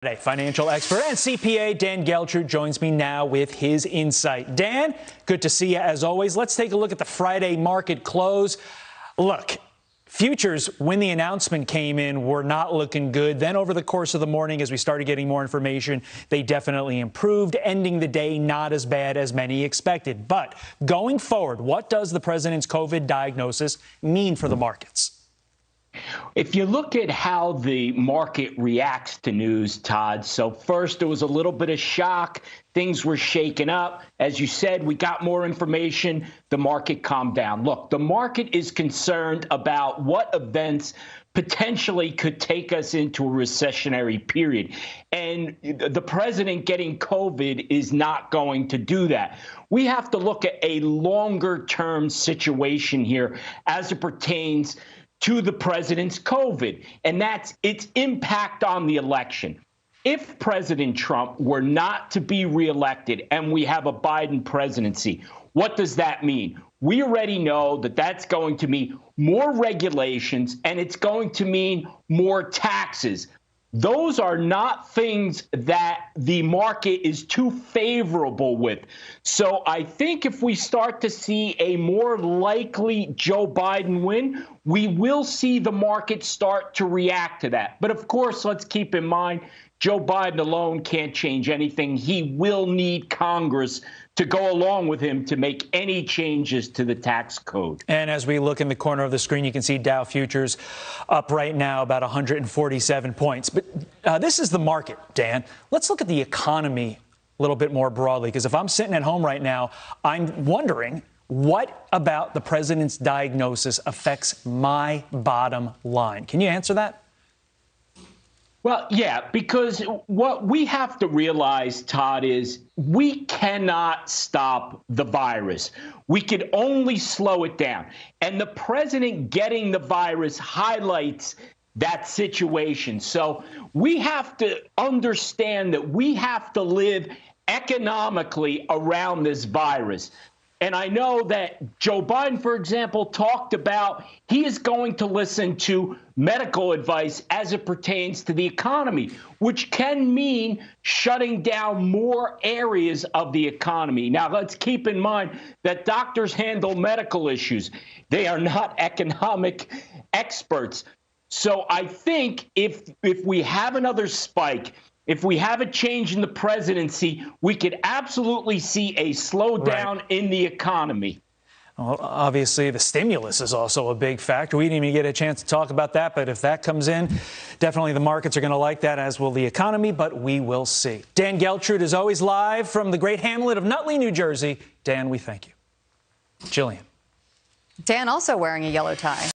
Financial expert and CPA Dan Geltrude joins me now with his insight. Dan, good to see you as always. Let's take a look at the Friday market close. Look, futures, when the announcement came in, were not looking good. Then over the course of the morning, as we started getting more information, they definitely improved, ending the day not as bad as many expected. But going forward, what does the president's COVID diagnosis mean for the markets? If you look at how the market reacts to news, Todd, so first there was a little bit of shock. Things were shaken up. As you said, we got more information. The market calmed down. Look, the market is concerned about what events potentially could take us into a recessionary period. And the president getting COVID is not going to do that. We have to look at a longer term situation here as it pertains to the president's COVID, and that's its impact on the election. If President Trump were not to be reelected and we have a Biden presidency, what does that mean? We already know that that's going to mean more regulations and it's going to mean more taxes. Those are not things that the market is too favorable with. So I think if we start to see a more likely Joe Biden win, we will see the market start to react to that. But of course, let's keep in mind, Joe Biden alone can't change anything. He will need Congress to go along with him to make any changes to the tax code. And as we look in the corner of the screen, you can see Dow futures up right now about 147 points. But this is the market, Dan. Let's look at the economy a little bit more broadly, because if I'm sitting at home right now, I'm wondering, what about the president's diagnosis affects my bottom line? Can you answer that? Well, yeah, because what we have to realize, Todd, is we cannot stop the virus. We could only slow it down. And the president getting the virus highlights that situation. So we have to understand that we have to live economically around this virus. And I know that Joe Biden, for example, talked about he is going to listen to medical advice as it pertains to the economy, which can mean shutting down more areas of the economy. Now, let's keep in mind that doctors handle medical issues. They are not economic experts. So I think if we have another spike, if we have a change in the presidency, we could absolutely see a slowdown in the economy. Well, obviously, the stimulus is also a big factor. We didn't even get a chance to talk about that, but if that comes in, definitely the markets are going to like that, as will the economy, but we will see. Dan Geltrude is always live from the great hamlet of Nutley, New Jersey. Dan, we thank you. Jillian. Dan also wearing a yellow tie.